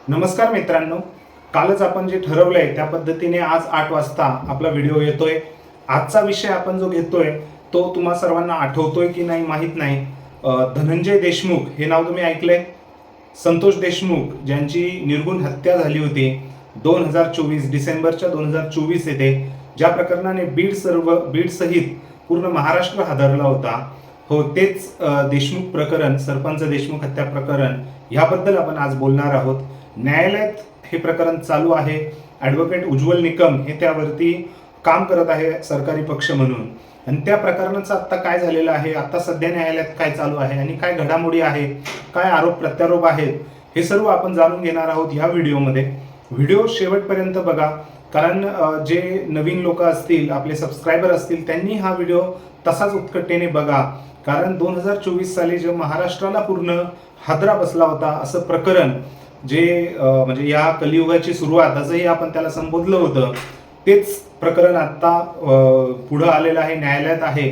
नमस्कार मित्रांनो, कालच आपण जे ठरवलंय त्या पद्धतीने आज 8 वाजता आपला व्हिडिओ येतोय। आजचा विषय आपण जो घेतोय तो तुम्हा सर्वांना आठवतोय की नाही माहीत नाही। धनंजय देशमुख हे नाव तुम्ही ऐकलंय? संतोष देशमुख ज्यांची निर्घृण हत्या झाली होती 2024 डिसेंबरच्या 2024 येथे, ज्या प्रकरणाने बीड सहित पूर्ण महाराष्ट्र हादरला होता। हो, तेच देशमुख प्रकरण, सरपंच देशमुख हत्या प्रकरण, याबद्दल आपण आज बोलणार आहोत। न्यायालयात हे प्रकरण चालू आहे। ॲडव्होकेट उज्ज्वल निकम हे त्यावरती काम करत आहे सरकारी पक्ष म्हणून। आणि त्या प्रकरणाचं आता काय झालेलं आहे, आता सध्या न्यायालयात काय चालू आहे आणि काय घडामोडी आहे, काय आरोप प्रत्यारोप आहेत, हे सर्व आपण जाणून घेणार आहोत या व्हिडिओमध्ये। व्हिडिओ शेवटपर्यंत बघा, कारण जे नवीन लोक असतील, आपले सबस्क्रायबर असतील, त्यांनी हा व्हिडिओ तसाच उत्कटतेने बघा। कारण 2024 साली जे महाराष्ट्राला पूर्ण हादरा बसला होता असं प्रकरण, जे म्हणजे या कलियुगाची सुरुवात असंही आपण त्याला संबोधलं होतं, तेच प्रकरण आता पुढं आलेलं आहे, न्यायालयात आहे।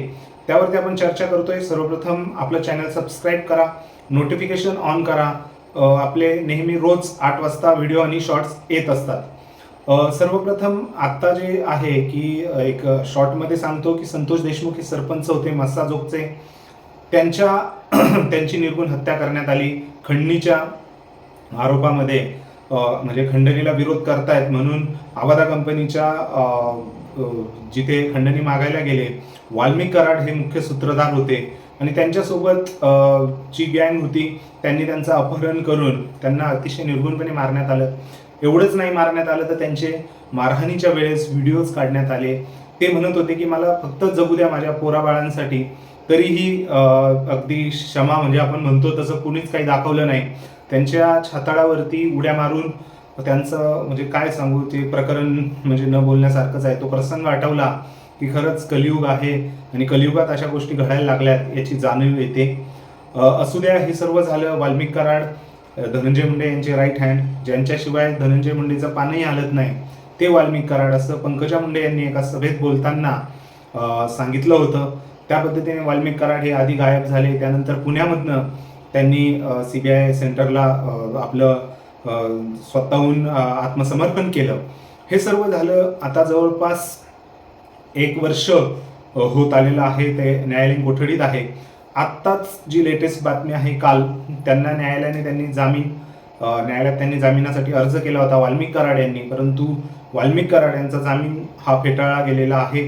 त्यावरती आपण चर्चा करतोय। सर्वप्रथम आपलं चॅनल सबस्क्राईब करा, नोटिफिकेशन ऑन करा। आपले नेहमी रोज 8 वाजता व्हिडिओ आणि शॉर्ट्स येत असतात। सर्वप्रथम आता जे आहे की एक शॉर्टमध्ये सांगतो की संतोष देशमुख हे सरपंच होते मस्साजोगचे। त्यांची निर्घृण हत्या करण्यात आली खंडणीच्या आरोपामध्ये। म्हणजे खंडणीला विरोध करतायत म्हणून आवादा कंपनीच्या जिथे खंडणी मागायला गेले, वाल्मिक कराड हे मुख्य सूत्रधार होते आणि त्यांच्यासोबत जी गँग होती त्यांनी त्यांचं अपहरण करून त्यांना अतिशय निर्घृणपणे मारण्यात आलं। एवढंच नाही मारण्यात आलं तर त्यांचे मारहाणीच्या वेळेस व्हिडिओज काढण्यात आले। ते म्हणत होते की मला फक्त जगू द्या माझ्या पोराबाळांसाठी। तरीही अगदी क्षमा म्हणजे आपण म्हणतो तसं कुणीच काही दाखवलं नाही। त्यांच्या छाताडावरती उड्या मारून त्यांचं म्हणजे काय सांगू, ते प्रकरण म्हणजे न बोलण्यासारखंच आहे। तो प्रसंग आठवला की खरंच कलियुग आहे आणि कलियुगात अशा गोष्टी घडायला लागल्यात याची जाणीव येते। असू द्या, हे सर्व झालं। वाल्मिक कराड, धनंजय मुंडे यांचे राईट हँड, ज्यांच्याशिवाय धनंजय मुंडेचं पानही हलत नाही, ते वाल्मिक कराड, असं पंकजा मुंडे यांनी एका सभेत बोलताना सांगितलं होतं। त्या पद्धतीने वाल्मिक कराड हे आधी गायब झाले, त्यानंतर पुण्यामधनं त्यांनी CBI सेंटरला आपलं स्वतःहून आत्मसमर्पण केलं। हे सर्व झालं आता जवळपास 1 वर्ष होत आलेलं आहे, ते न्यायालयीन कोठडीत आहे। आत्ताच जी लेटेस्ट बातमी आहे, काल त्यांना न्यायालयात त्यांनी जामिनासाठी अर्ज केला होता वाल्मिक कराड यांनी, परंतु वाल्मिक कराड यांचा जामीन हा फेटाळला गेलेला आहे।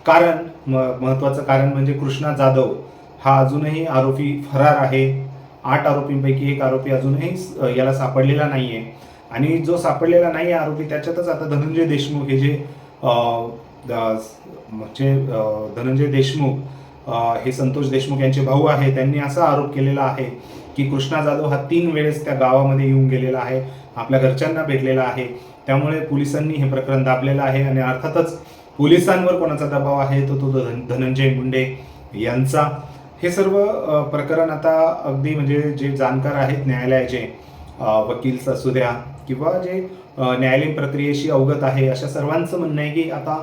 कारण महत्त्वाचं कारण म्हणजे कृष्णा जाधव हा अजूनही आरोपी फरार आहे। 8 आरोपींपैकी 1 आरोपी अजूनही याला सापडलेला नाहीये आणि जो सापडलेला नाही आरोपी, त्याच्यातच आता धनंजय देशमुख हे जे धनंजय देशमुख हे संतोष देशमुख यांचे भाऊ आहे, त्यांनी असा आरोप केलेला आहे की कृष्णा जाधव हा 3 वेळेस त्या गावामध्ये येऊन गेलेला आहे, आपल्या घरच्यांना भेटलेला आहे। त्यामुळे पोलिसांनी हे प्रकरण दाबलेलं आहे आणि अर्थातच पोलिसांवर कोणाचा दबाव आहे तो धनंजय मुंडे यांचा। हे सर्व प्रकरण आता अगदी म्हणजे जे जाणकार आहेत न्यायालयाचे, वकील असू द्या किंवा जे न्यायालयीन प्रक्रियेशी अवगत आहे, अशा सर्वांचं म्हणणं आहे की आता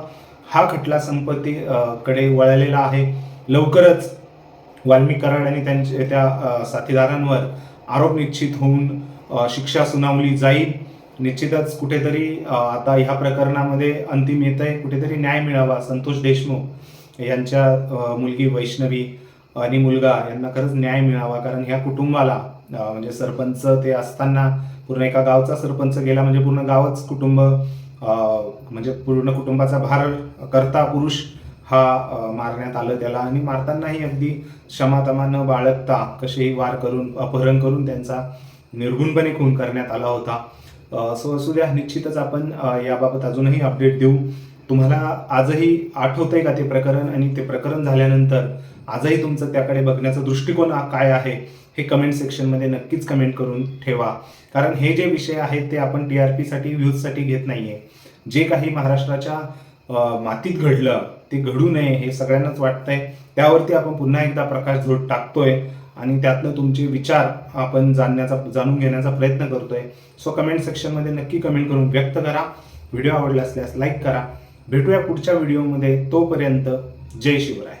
हा खटला संपत्तीकडे वळलेला आहे। लवकरच वाल्मिक कराड आणि त्या साथीदारांवर आरोप निश्चित होऊन शिक्षा सुनावली जाईल। निश्चितच कुठेतरी आता ह्या प्रकरणामध्ये अंतिम येत आहे, कुठेतरी न्याय मिळावा। संतोष देशमुख यांच्या मुलगी वैष्णवी आणि मुलगा यांना खरंच न्याय मिळावा, कारण ह्या कुटुंबाला म्हणजे सरपंच ते असताना पूर्ण एका गावचा सरपंच गेला म्हणजे पूर्ण गावच कुटुंब म्हणजे पूर्ण कुटुंबाचा भार करता पुरुष हा मारण्यात आलं त्याला, आणि मारतानाही अगदी क्षमातमा न बाळगता कसेही वार करून अपहरण करून त्यांचा निर्घृणपणे खून करण्यात आला होता। असू द्या, निश्चितच आपण याबाबत अजूनही अपडेट देऊ। तुम्हाला आजही आठवतंय का ते प्रकरण, आणि ते प्रकरण झाल्यानंतर आजही तुमचं त्याकडे बघण्याचा दृष्टिकोन काय आहे, हे कमेंट सेक्शनमध्ये नक्कीच कमेंट करून ठेवा। कारण हे जे विषय आहेत ते आपण TRP साठी, व्ह्यूजसाठी घेत नाहीये। जे काही महाराष्ट्राच्या मातीत घडलं ते घडू नये हे सगळ्यांनाच वाटतंय, त्यावरती आपण पुन्हा एकदा प्रकाशझोत टाकतोय आणि त्यातनं तुमचे विचार आपण जाणून घेण्याचा प्रयत्न करतोय। सो कमेंट सेक्शनमध्ये नक्की कमेंट करून व्यक्त करा। व्हिडिओ आवडला असल्यास लाईक करा। भेटूया पुढच्या व्हिडिओमध्ये, तोपर्यंत जय शिवराय।